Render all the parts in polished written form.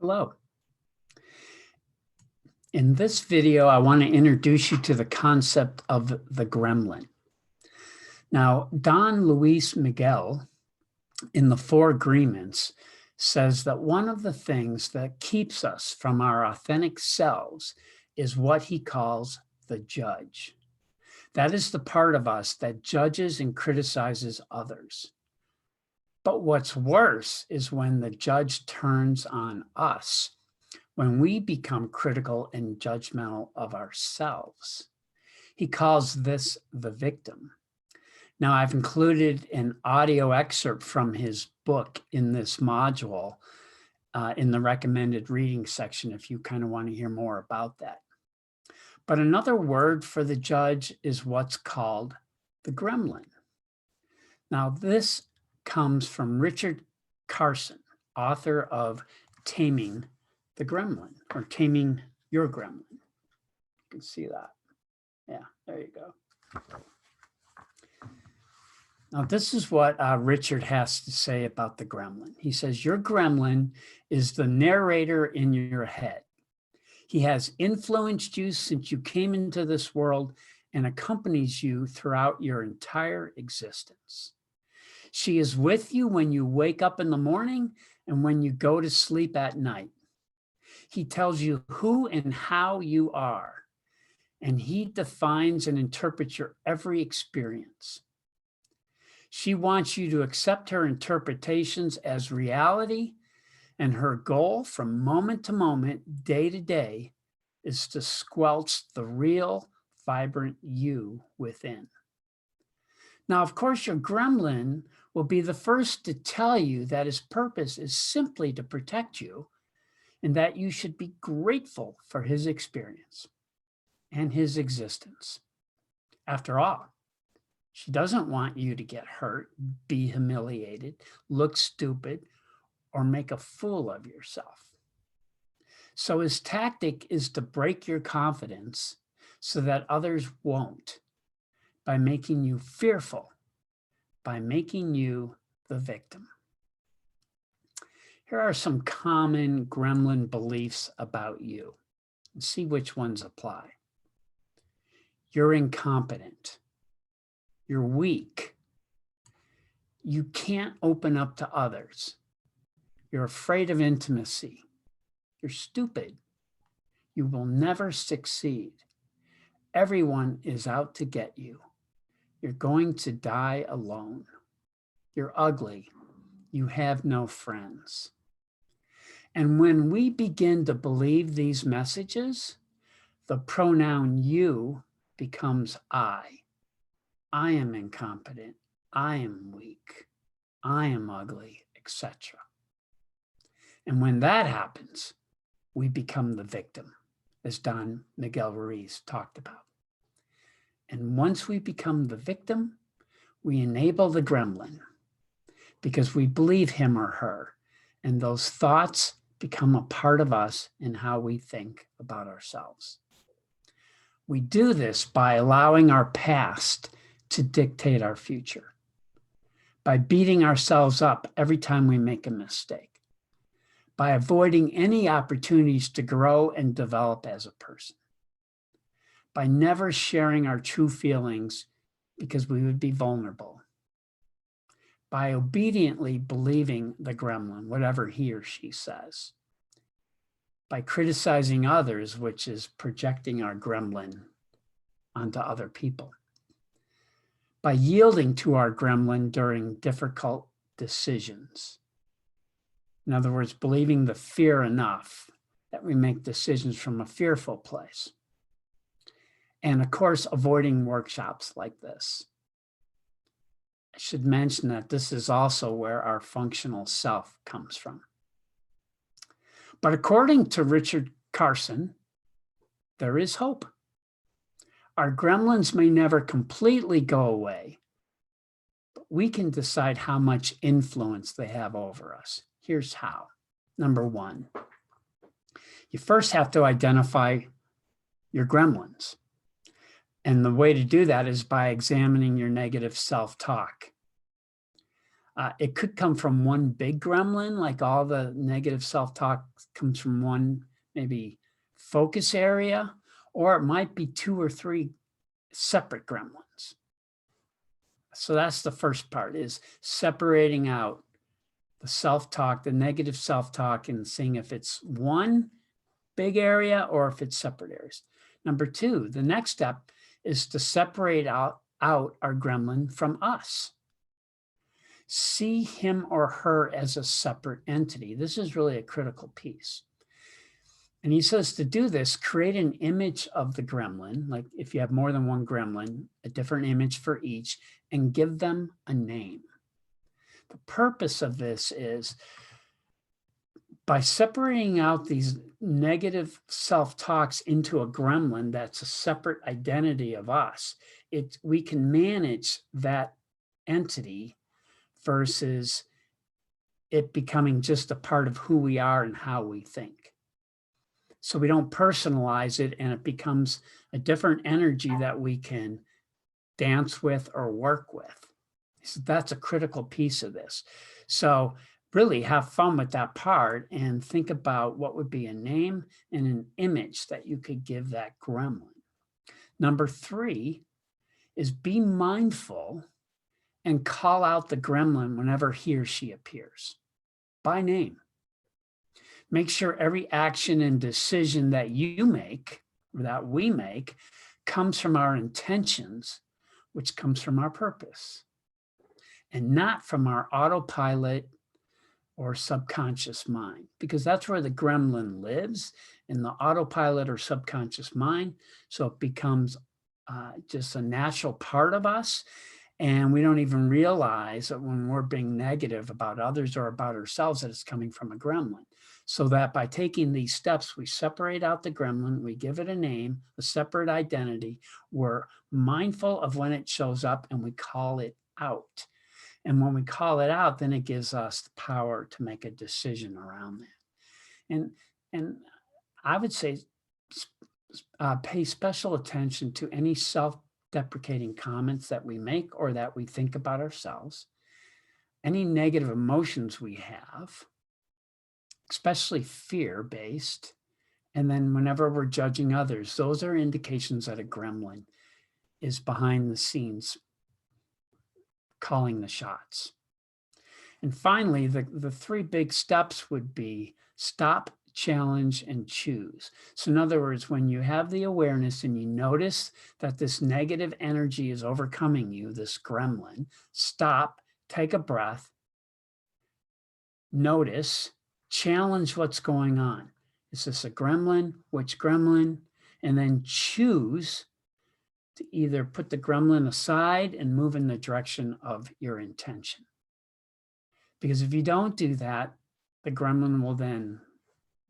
Hello. In this video, I want to introduce you to the concept of the gremlin. Now, Don Luis Miguel, in the Four Agreements, says that one of the things that keeps us from our authentic selves is what he calls the judge. That is the part of us that judges and criticizes others. But what's worse is when the judge turns on us, when we become critical and judgmental of ourselves. He calls this the victim. Now, I've included an audio excerpt from his book in this module in the recommended reading section if you kind of want to hear more about that. But another word for the judge is what's called the gremlin. Now, this comes from Richard Carson, author of Taming the Gremlin, or Taming Your Gremlin. You can see that. Yeah, there you go. Now, this is what Richard has to say about the gremlin. He says, your gremlin is the narrator in your head. He has influenced you since you came into this world and accompanies you throughout your entire existence. She is with you when you wake up in the morning and when you go to sleep at night. He tells you who and how you are, and he defines and interprets your every experience. She wants you to accept her interpretations as reality, and her goal from moment to moment, day to day, is to squelch the real, vibrant you within. Now, of course, your gremlin will be the first to tell you that his purpose is simply to protect you, and that you should be grateful for his experience and his existence. After all, she doesn't want you to get hurt, be humiliated, look stupid, or make a fool of yourself. So his tactic is to break your confidence so that others won't, by making you fearful, by making you the victim. Here are some common gremlin beliefs about you. And see which ones apply. You're incompetent. You're weak. You can't open up to others. You're afraid of intimacy. You're stupid. You will never succeed. Everyone is out to get you. You're going to die alone. You're ugly. You have no friends. And when we begin to believe these messages, the pronoun you becomes I. I am incompetent. I am weak. I am ugly, etc. And when that happens, we become the victim, as Don Miguel Ruiz talked about. And once we become the victim, we enable the gremlin because we believe him or her, and those thoughts become a part of us in how we think about ourselves. We do this by allowing our past to dictate our future, by beating ourselves up every time we make a mistake, by avoiding any opportunities to grow and develop as a person, by never sharing our true feelings because we would be vulnerable, by obediently believing the gremlin, whatever he or she says, by criticizing others, which is projecting our gremlin onto other people, by yielding to our gremlin during difficult decisions. In other words, believing the fear enough that we make decisions from a fearful place. And of course, avoiding workshops like this. I should mention that this is also where our functional self comes from. But according to Richard Carson, there is hope. Our gremlins may never completely go away, but we can decide how much influence they have over us. Here's how. Number one, you first have to identify your gremlins. And the way to do that is by examining your negative self-talk. It could come from one big gremlin, like all the negative self-talk comes from one maybe focus area, or it might be 2 or 3 separate gremlins. So that's the first part, is separating out the self-talk, the negative self-talk, and seeing if it's one big area or if it's separate areas. Number 2, the next step is to separate out our gremlin from us. See him or her as a separate entity. This is really a critical piece. And he says to do this, create an image of the gremlin, like if you have more than one gremlin, a different image for each, and give them a name. The purpose of this is by separating out these negative self-talks into a gremlin that's a separate identity of us, we can manage that entity versus it becoming just a part of who we are and how we think. So we don't personalize it, and it becomes a different energy that we can dance with or work with. So that's a critical piece of this. So really have fun with that part and think about what would be a name and an image that you could give that gremlin. Number 3 is be mindful and call out the gremlin whenever he or she appears by name. Make sure every action and decision that you make, or that we make, comes from our intentions, which comes from our purpose, and not from our autopilot or subconscious mind, because that's where the gremlin lives, in the autopilot or subconscious mind. So it becomes just a natural part of us. And we don't even realize that when we're being negative about others or about ourselves, that it's coming from a gremlin. So that by taking these steps, we separate out the gremlin, we give it a name, a separate identity. We're mindful of when it shows up and we call it out. And when we call it out, then it gives us the power to make a decision around that. And I would say pay special attention to any self-deprecating comments that we make or that we think about ourselves, any negative emotions we have, especially fear-based, and then whenever we're judging others, those are indications that a gremlin is behind the scenes calling the shots. And finally, the 3 big steps would be stop, challenge, and choose. So in other words, when you have the awareness and you notice that this negative energy is overcoming you, this gremlin, stop, take a breath, notice, challenge what's going on. Is this a gremlin? Which gremlin? And then choose to either put the gremlin aside and move in the direction of your intention. Because if you don't do that, the gremlin will then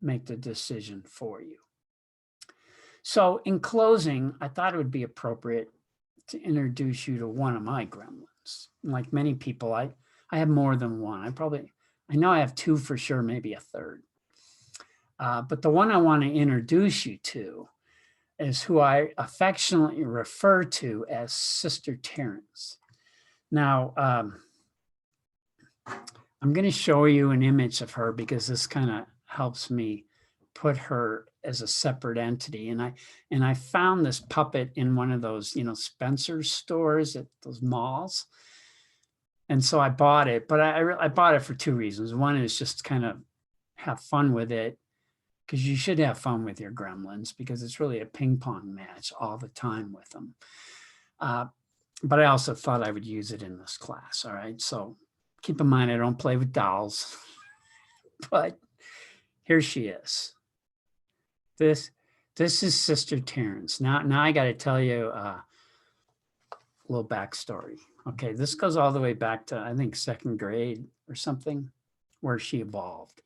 make the decision for you. So in closing, I thought it would be appropriate to introduce you to one of my gremlins. Like many people, I have more than one. I know I have 2 for sure, maybe a third. But the one I want to introduce you to is who I affectionately refer to as Sister Terence. Now, I'm going to show you an image of her because this kind of helps me put her as a separate entity. And I found this puppet in one of those, Spencer's stores at those malls. And so I bought it, but I bought it for 2 reasons. One is just kind of have fun with it, because you should have fun with your gremlins, because it's really a ping pong match all the time with them. But I also thought I would use it in this class. All right. So keep in mind, I don't play with dolls, but here she is. This is Sister Terence. Now I got to tell you a little backstory. Okay. This goes all the way back to, I think, 2nd grade or something, where she evolved.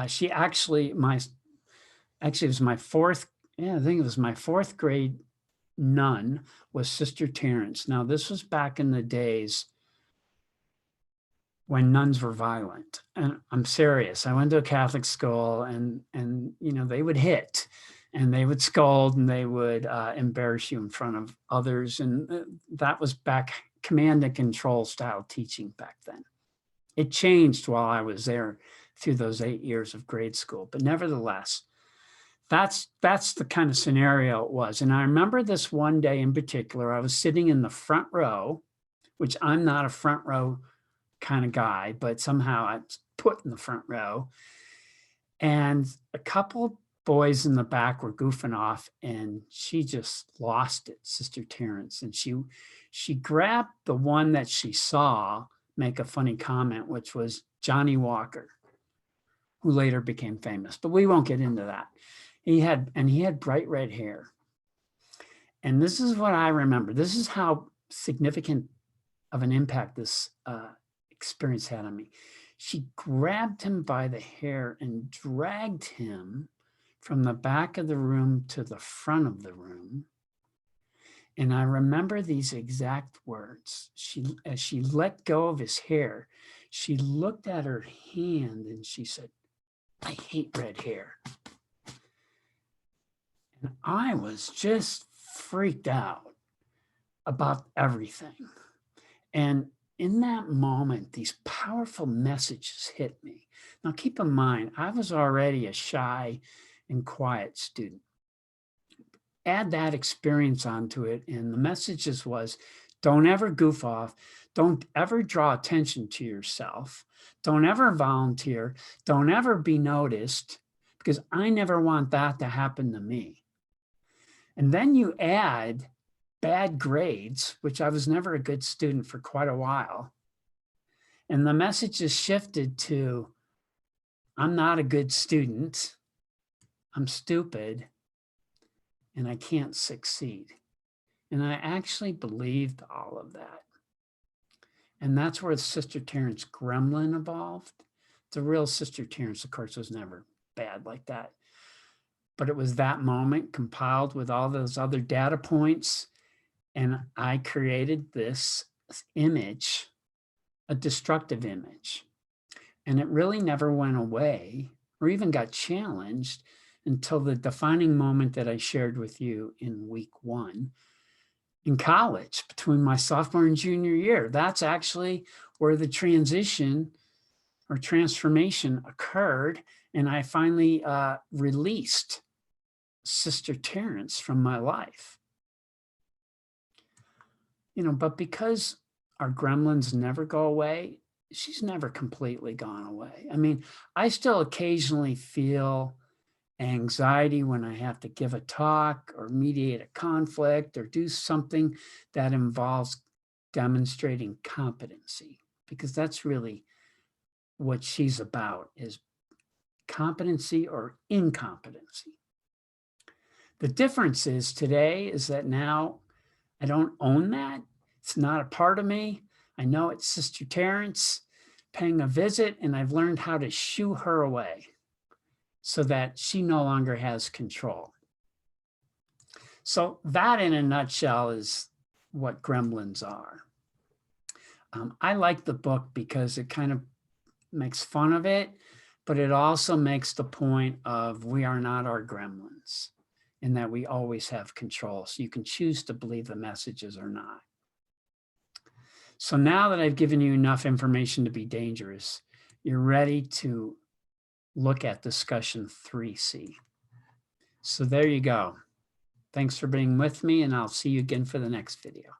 She actually, it was my 4th, I think it was my 4th grade nun was Sister Terence. Now, this was back in the days when nuns were violent. And I'm serious. I went to a Catholic school and they would hit and they would scold and they would embarrass you in front of others. And that was back command and control style teaching back then. It changed while I was there through those 8 years of grade school, but nevertheless, that's the kind of scenario it was. And I remember this one day in particular, I was sitting in the front row, which I'm not a front row kind of guy, but somehow I was put in the front row. And a couple boys in the back were goofing off, and she just lost it, Sister Terence. And she grabbed the one that she saw make a funny comment, which was Johnny Walker, who later became famous. But we won't get into that. He had bright red hair. And this is what I remember. This is how significant of an impact this experience had on me. She grabbed him by the hair and dragged him from the back of the room to the front of the room. And I remember these exact words. As she let go of his hair, she looked at her hand and she said, "I hate red hair." And I was just freaked out about everything. And in that moment, these powerful messages hit me. Now, keep in mind, I was already a shy and quiet student. Add that experience onto it, and the messages was, don't ever goof off. Don't ever draw attention to yourself. Don't ever volunteer. Don't ever be noticed, because I never want that to happen to me. And then you add bad grades, which I was never a good student for quite a while. And the message is shifted to, I'm not a good student, I'm stupid, and I can't succeed. And I actually believed all of that. And that's where Sister Terence Gremlin evolved. The real Sister Terence, of course, was never bad like that. But it was that moment compiled with all those other data points. And I created this image, a destructive image. And it really never went away or even got challenged until the defining moment that I shared with you in week 1 in college, between my sophomore and junior year. That's actually where the transition or transformation occurred. And I finally released Sister Terence from my life. But because our gremlins never go away, she's never completely gone away. I mean, I still occasionally feel anxiety when I have to give a talk or mediate a conflict or do something that involves demonstrating competency, because that's really what she's about, is competency or incompetency. The difference is today is that now I don't own that. It's not a part of me. I know it's Sister Terence paying a visit, and I've learned how to shoo her away so that she no longer has control. So that, in a nutshell, is what gremlins are. I like the book because it kind of makes fun of it, but it also makes the point of we are not our gremlins, and that we always have control. So you can choose to believe the messages or not. So now that I've given you enough information to be dangerous, you're ready to look at discussion 3C. So there you go. Thanks for being with me, and I'll see you again for the next video.